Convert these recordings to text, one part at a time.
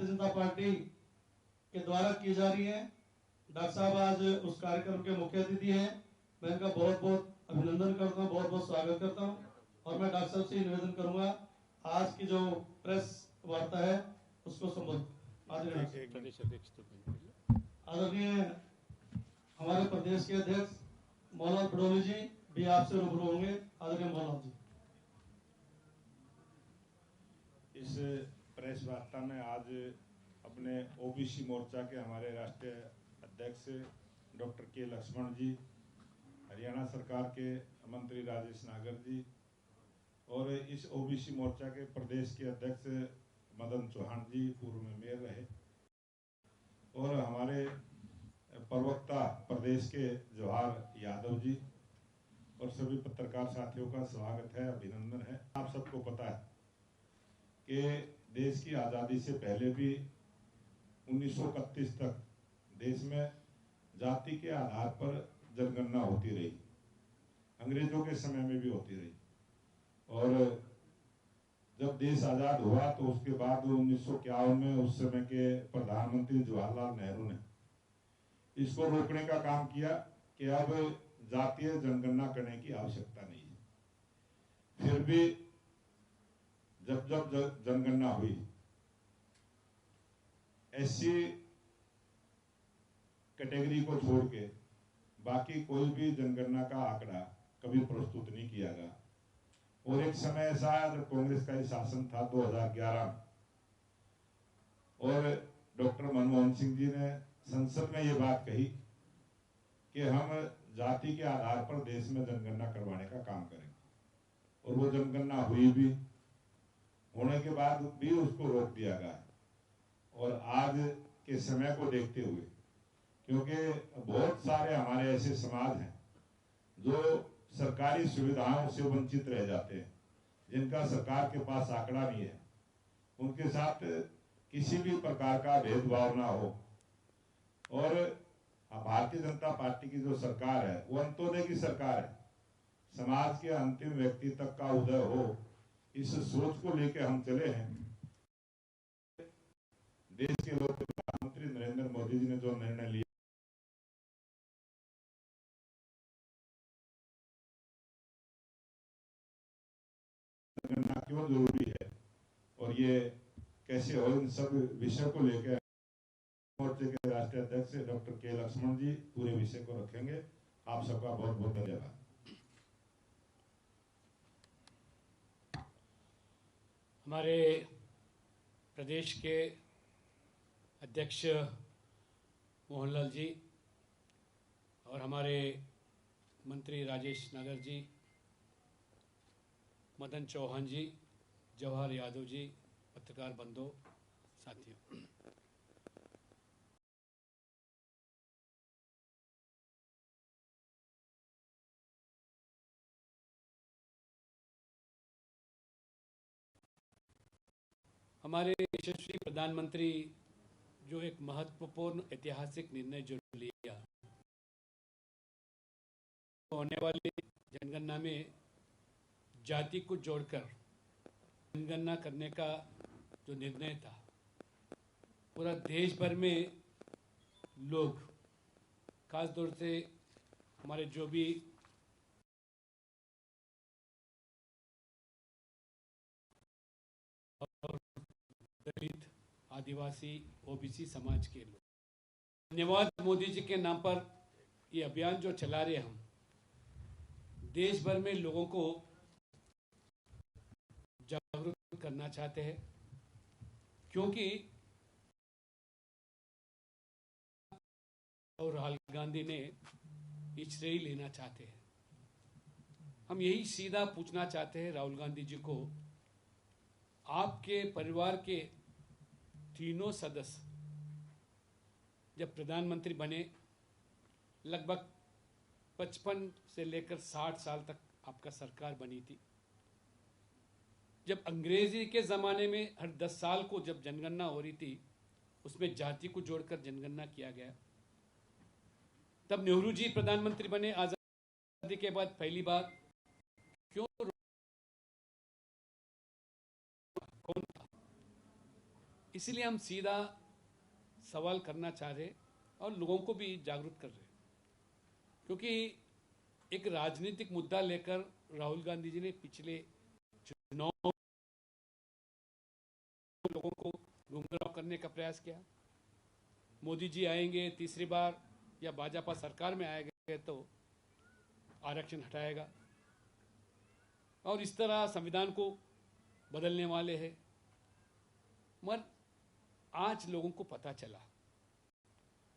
Bharatiya Janata party के द्वारा की जा रही है। डॉक्टर साहब आज उस कार्यक्रम के मुख्य अतिथि हैं। मैं इनका बहुत बहुत अभिनंदन करता हूँ, बहुत बहुत स्वागत करता हूँ। और मैं डॉक्टर साहब से निवेदन करूंगा आज की जो प्रेस वार्ता है उसको संबोधित। आदरणीय हमारे प्रदेश के अध्यक्ष मौलाना बड़ोली जी भी आपसे रूबरू होंगे। आदरणीय मौलाना जी, इस प्रेस वार्ता में आज अपने ओबीसी मोर्चा के हमारे राष्ट्रीय अध्यक्ष डॉक्टर के लक्ष्मण जी, हरियाणा सरकार के मंत्री राजेश नागर जी और इस ओबीसी मोर्चा के प्रदेश के अध्यक्ष मदन चौहान जी पूर्व में मेयर रहे, और हमारे प्रवक्ता प्रदेश के जवाहर यादव जी और सभी पत्रकार साथियों का स्वागत है, अभिनंदन है। आप सबको पता है कि देश की आज़ादी से पहले भी 1931 तक देश में जाति के आधार पर जनगणना होती रही, अंग्रेजों के समय में भी होती रही। और जब देश आज़ाद हुआ तो उसके बाद 1951 में उस समय के प्रधानमंत्री जवाहरलाल नेहरू ने इसको रोकने का काम किया कि अब जातीय जनगणना करने की आवश्यकता नहीं है। फिर भी जब जब जनगणना हुई, एससी कैटेगरी को छोड़ के बाकी कोई भी जनगणना का आंकड़ा कभी प्रस्तुत नहीं किया गया। और एक समय ऐसा है जब कांग्रेस का ही शासन था 2011 में, और डॉक्टर मनमोहन सिंह जी ने संसद में ये बात कही कि हम जाति के आधार पर देश में जनगणना करवाने का काम करेंगे। और वो जनगणना हुई भी, होने के बाद भी उसको रोक दिया गया। और आज के समय को देखते हुए, क्योंकि बहुत सारे हमारे ऐसे समाज हैं जो सरकारी सुविधाओं से वंचित रह जाते हैं, जिनका सरकार के पास आंकड़ा नहीं है, उनके साथ किसी भी प्रकार का भेदभाव ना हो। और भारतीय जनता पार्टी की जो सरकार है वो अंत्योदय की सरकार है, समाज के अंतिम व्यक्ति तक का उदय हो, इस सोच को लेकर हम चले हैं। देश के लोग प्रधानमंत्री नरेंद्र मोदी जी ने जो निर्णय लिया, जनगणना क्यों जरूरी है और ये कैसे हो, इन सब विषय को लेकर मोर्चे के राष्ट्रीय अध्यक्ष डॉक्टर के लक्ष्मण जी पूरे विषय को रखेंगे। आप सबका बहुत बहुत धन्यवाद। हमारे प्रदेश के अध्यक्ष मोहनलाल जी और हमारे मंत्री राजेश नागर जी, मदन चौहान जी, जवाहर यादव जी, पत्रकार बंधु साथियों, हमारे यशस्वी प्रधानमंत्री जो एक महत्वपूर्ण ऐतिहासिक निर्णय जो लिया, होने वाली जनगणना में जाति को जोड़कर जनगणना करने का जो निर्णय था, पूरा देश भर में लोग, खासतौर से हमारे जो भी दलित, आदिवासी, ओबीसी समाज के लोग, धन्यवाद मोदी जी के नाम पर ये अभियान जो चला रहे हम, देश भर में लोगों को जागरूक करना चाहते हैं, क्योंकि और राहुल गांधी ने ये श्रेय लेना चाहते हैं। हम यही सीधा पूछना चाहते हैं राहुल गांधी जी को, आपके परिवार के तीनों सदस्य जब प्रधानमंत्री बने, लगभग 55 से लेकर 60 साल तक आपका सरकार बनी थी। जब अंग्रेजी के ज़माने में हर 10 साल को जब जनगणना हो रही थी, उसमें जाति को जोड़कर जनगणना किया गया। तब नेहरू जी प्रधानमंत्री बने आज़ादी के बाद पहली बार, क्यों कौन था? इसलिए हम सीधा सवाल करना चाह रहे और लोगों को भी जागरूक कर रहे, क्योंकि एक राजनीतिक मुद्दा लेकर राहुल गांधी जी ने पिछले चुनाव लोगों को गुमराह करने का प्रयास किया। मोदी जी आएंगे तीसरी बार या भाजपा सरकार में आएंगे तो आरक्षण हटाएगा, और इस तरह संविधान को बदलने वाले हैं। मगर आज लोगों को पता चला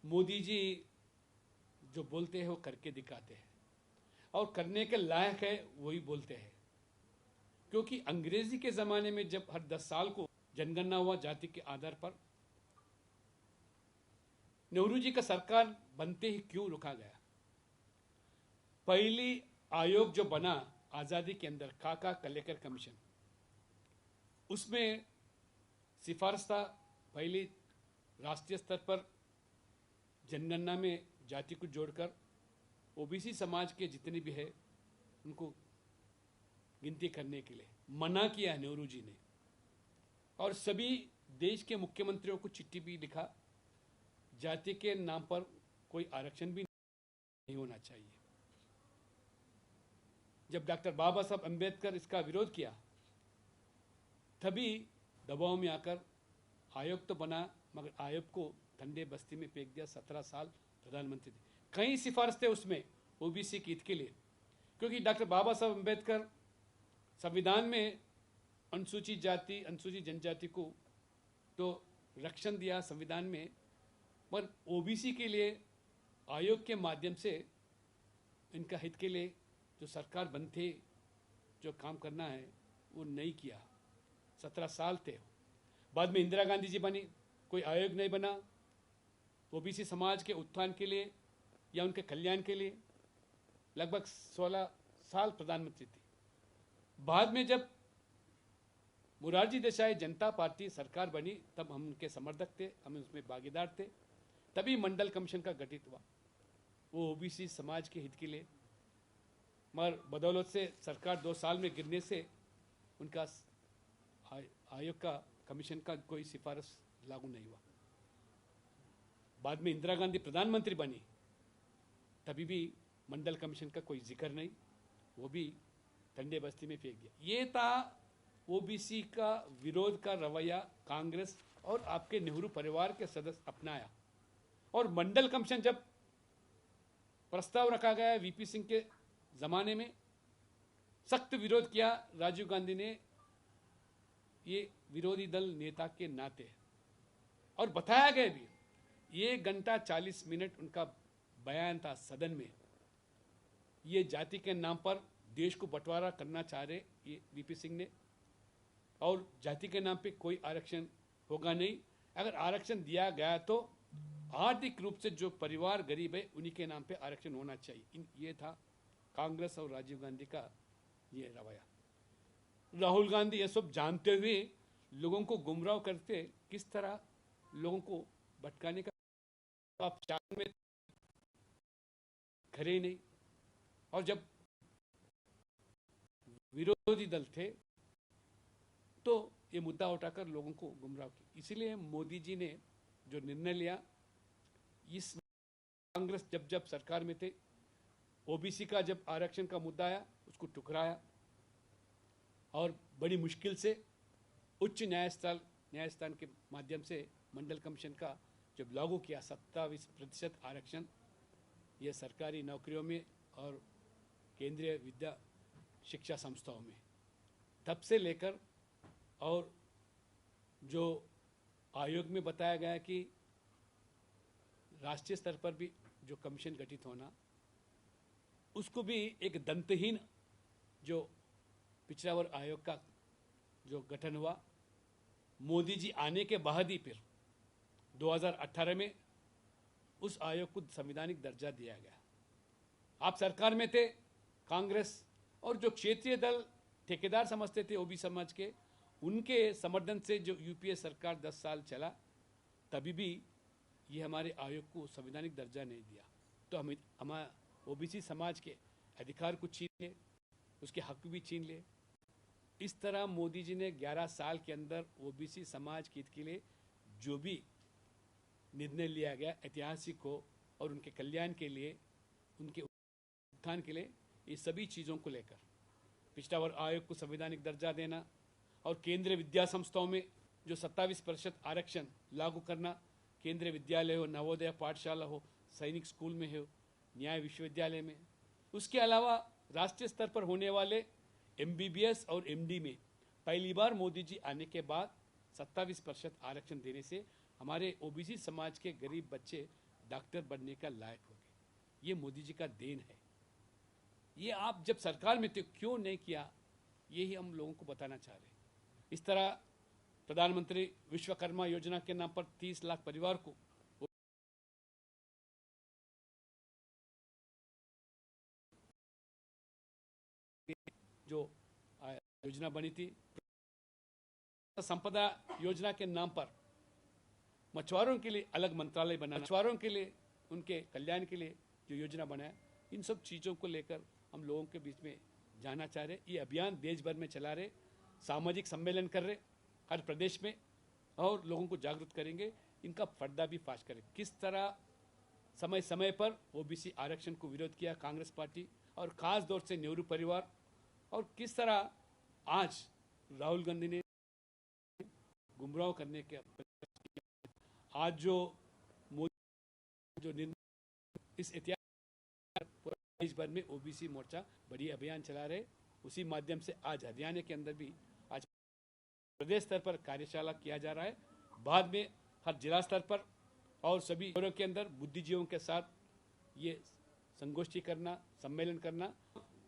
मोदी जी जो बोलते हैं वो करके दिखाते हैं, और करने के लायक है वही बोलते हैं। क्योंकि अंग्रेजी के ज़माने में जब हर 10 साल को जनगणना हुआ जाति के आधार पर, नेहरू जी का सरकार बनते ही क्यों रुका गया? पहली आयोग जो बना आज़ादी के अंदर, काका कलेकर कमीशन, उसमें सिफारिश था पहली राष्ट्रीय स्तर पर जनगणना में जाति को जोड़कर ओबीसी समाज के जितने भी है उनको गिनती करने के लिए मना किया नेहरू जी ने, और सभी देश के मुख्यमंत्रियों को चिट्ठी भी लिखा, जाति के नाम पर कोई आरक्षण भी नहीं होना चाहिए। जब डॉक्टर बाबा साहब अंबेडकर इसका विरोध किया, तभी दबाव में आकर आयोग तो बना, मगर आयोग को ठंडे बस्ती में फेंक दिया। 17 साल प्रधानमंत्री थे। कई सिफारिश थे उसमें ओबीसी के हित के लिए, क्योंकि डॉक्टर बाबा साहब अंबेडकर संविधान में अनुसूचित जाति अनुसूचित जनजाति को तो रक्षण दिया संविधान में, पर ओबीसी के लिए आयोग के माध्यम से इनका हित के लिए जो सरकार बनते जो काम करना है वो नहीं किया। 17 साल थे। बाद में इंदिरा गांधी जी बनी, कोई आयोग नहीं बना ओबीसी समाज के उत्थान के लिए या उनके कल्याण के लिए। लगभग 16 साल प्रधानमंत्री थी। बाद में जब मोरारजी देसाई जनता पार्टी सरकार बनी, तब हम उनके समर्थक थे, हम उसमें भागीदार थे। तभी मंडल कमीशन का गठित हुआ, वो ओबीसी समाज के हित के लिए। मगर बदौलत से सरकार 2 साल में गिरने से उनका आयोग का कमीशन का कोई सिफारिश लागू नहीं हुआ। बाद में इंदिरा गांधी प्रधानमंत्री बनी, तभी भी मंडल कमीशन का कोई जिक्र नहीं, वो भी ठंडे बस्ती में फेंक दिया। ये था ओबीसी का विरोध का रवैया कांग्रेस और आपके नेहरू परिवार के सदस्य अपनाया। और मंडल कमीशन जब प्रस्ताव रखा गया वीपी सिंह के जमाने में, सख्त विरोध किया राजीव गांधी ने, ये विरोधी दल नेता के नाते, और बताया गया भी। 1 घंटा 40 मिनट उनका बयान था सदन में। ये जाति के नाम पर देश को बंटवारा करना चाह रहे ये वीपी सिंह ने, और जाति के नाम पे कोई आरक्षण होगा नहीं। अगर आरक्षण दिया गया तो आर्थिक रूप से जो परिवार गरीब है उन्हीं के नाम पे आरक्षण होना चाहिए। ये था कांग्रेस और राजीव गांधी का ये रवैया। राहुल गांधी ये सब जानते हुए लोगों को गुमराह करते, किस तरह लोगों को भटकाने का आप चाल में खड़े नहीं। और जब विरोधी दल थे तो ये मुद्दा उठाकर लोगों को गुमराह किया। इसीलिए मोदी जी ने जो निर्णय लिया, इस कांग्रेस जब सरकार में थे, ओबीसी का जब आरक्षण का मुद्दा आया उसको टुकराया, और बड़ी मुश्किल से उच्च न्यायस्थान के माध्यम से मंडल कमीशन का जब लागू किया 27% आरक्षण, ये सरकारी नौकरियों में और केंद्रीय विद्या शिक्षा संस्थाओं में, तब से लेकर और जो आयोग में बताया गया कि राष्ट्रीय स्तर पर भी जो कमीशन गठित होना, उसको भी एक दंतहीन जो पिछड़ा वर्ग आयोग का जो गठन हुआ, मोदी जी आने के बाद ही फिर 2018 में उस आयोग को संवैधानिक दर्जा दिया गया। आप सरकार में थे, कांग्रेस और जो क्षेत्रीय दल ठेकेदार समझते थे ओबीसी समाज के, उनके समर्थन से जो यूपीए सरकार 10 साल चला, तभी भी ये हमारे आयोग को संवैधानिक दर्जा नहीं दिया। तो हम ओबीसी समाज के अधिकार को छीन ले, उसके हक भी छीन ले। इस तरह मोदी जी ने 11 साल के अंदर ओबीसी समाज के हित के लिए जो भी निर्णय लिया गया ऐतिहासिक हो और उनके कल्याण के लिए, उनके उत्थान के लिए, ये सभी चीज़ों को लेकर पिछड़ा वर्ग आयोग को संवैधानिक दर्जा देना और केंद्रीय विद्या संस्थाओं में जो 27% आरक्षण लागू करना, केंद्रीय विद्यालय हो, नवोदय पाठशाला हो, सैनिक स्कूल में हो, न्याय विश्वविद्यालय में, उसके अलावा राष्ट्रीय स्तर पर होने वाले MBBS और MD में पहली बार मोदी जी आने के बाद 27% आरक्षण देने से हमारे OBC समाज के गरीब बच्चे डॉक्टर बनने का लायक हो गए। ये मोदी जी का देन है। ये आप जब सरकार में थे क्यों नहीं किया, यही हम लोगों को बताना चाह रहे हैं। इस तरह प्रधानमंत्री विश्वकर्मा योजना के नाम पर 30 लाख परिवार को जो योजना बनी थी, संपदा योजना के नाम पर मछुआरों के लिए अलग मंत्रालय बनाना, मछुआरों के लिए उनके कल्याण के लिए जो योजना बनाया, इन सब चीज़ों को लेकर हम लोगों के बीच में जाना चाह रहे। ये अभियान देश भर में चला रहे, सामाजिक सम्मेलन कर रहे हर प्रदेश में और लोगों को जागरूक करेंगे, इनका पर्दा भी फाश करें। किस तरह समय समय पर OBC आरक्षण को विरोध किया कांग्रेस पार्टी और खास तौर से नेहरू परिवार, और किस तरह आज राहुल गांधी ने गुमराह करने के आज जो मोदी जो निर्णय इस इतिहास देश भर में OBC मोर्चा बड़ी अभियान चला रहे, उसी माध्यम से आज हरियाणा के अंदर भी आज प्रदेश स्तर पर कार्यशाला किया जा रहा है। बाद में हर जिला स्तर पर और सभी शहरों के अंदर बुद्धिजीवियों के साथ ये संगोष्ठी करना, सम्मेलन करना।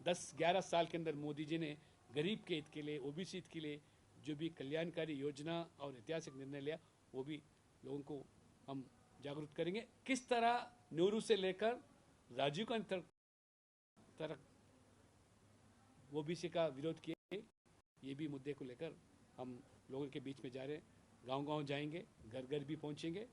10-11 साल के अंदर मोदी जी ने गरीब के हित के लिए, OBC हित के लिए जो भी कल्याणकारी योजना और ऐतिहासिक निर्णय लिया, वो भी लोगों को हम जागरूक करेंगे। किस तरह नेहरू से लेकर राजीव गांधी तक OBC का विरोध किए, ये भी मुद्दे को लेकर हम लोगों के बीच में जा रहे हैं। गांव-गांव जाएंगे, घर-घर भी पहुंचेंगे